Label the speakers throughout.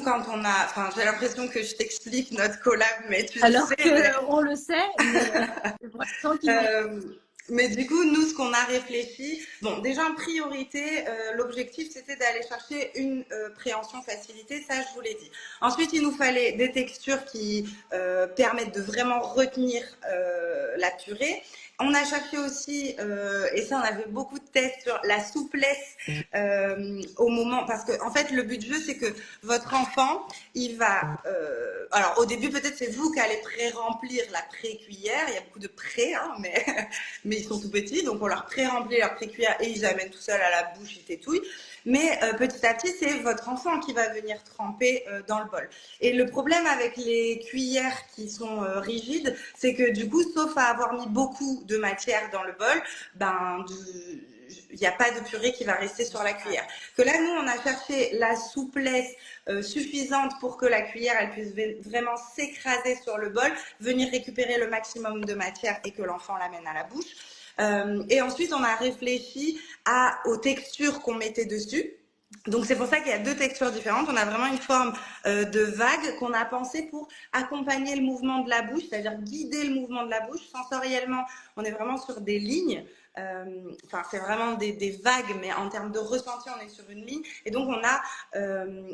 Speaker 1: quand on a, enfin, j'ai l'impression que je t'explique notre collab, mais tu le
Speaker 2: Alors
Speaker 1: sais.
Speaker 2: qu'on le sait, mais pour les gens qui n'ont
Speaker 1: Euh, mais du coup, nous, ce qu'on a réfléchi, bon, déjà en priorité, l'objectif c'était d'aller chercher une préhension facilitée, ça je vous l'ai dit. Ensuite, il nous fallait des textures qui permettent de vraiment retenir la purée. On a cherché aussi, et ça on avait beaucoup de tests sur la souplesse au moment, parce que en fait le but du jeu c'est que votre enfant, il va, alors au début peut-être c'est vous qui allez pré-remplir la pré-cuillère, il y a beaucoup de pré, hein, mais ils sont tout petits, donc on leur pré-remplit leur pré-cuillère et ils amènent tout seul à la bouche, ils tétouillent. Mais petit à petit, c'est votre enfant qui va venir tremper dans le bol. Et le problème avec les cuillères qui sont rigides, c'est que du coup, sauf à avoir mis beaucoup de matière dans le bol, ben, il n'y a pas de purée qui va rester sur la cuillère. Que là, nous, on a cherché la souplesse suffisante pour que la cuillère, elle puisse vraiment s'écraser sur le bol, venir récupérer le maximum de matière et que l'enfant l'amène à la bouche. Et ensuite, on a réfléchi aux textures qu'on mettait dessus. Donc c'est pour ça qu'il y a deux textures différentes. On a vraiment une forme de vague qu'on a pensé pour accompagner le mouvement de la bouche, c'est-à-dire guider le mouvement de la bouche. Sensoriellement, on est vraiment sur des lignes. Enfin, c'est vraiment des vagues, mais en termes de ressenti, on est sur une ligne. Et donc on a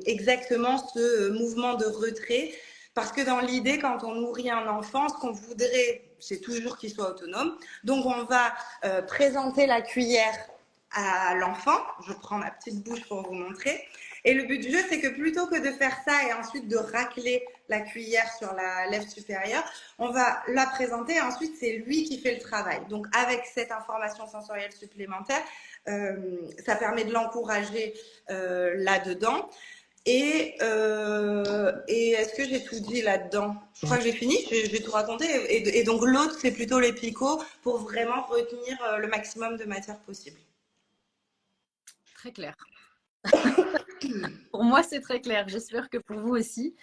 Speaker 1: exactement ce mouvement de retrait. Parce que dans l'idée, quand on nourrit un enfant, ce qu'on voudrait, c'est toujours qu'il soit autonome. Donc on va présenter la cuillère à l'enfant. Je prends ma petite bouche pour vous montrer. Et le but du jeu, c'est que plutôt que de faire ça et ensuite de racler la cuillère sur la lèvre supérieure, on va la présenter et ensuite c'est lui qui fait le travail. Donc avec cette information sensorielle supplémentaire, ça permet de l'encourager là-dedans. Et est-ce que j'ai tout dit là-dedans? Je crois que j'ai fini, j'ai tout raconté. Et donc l'autre, c'est plutôt les picots pour vraiment retenir le maximum de matière possible.
Speaker 2: très clair. Pour moi, c'est très clair. J'espère que pour vous aussi.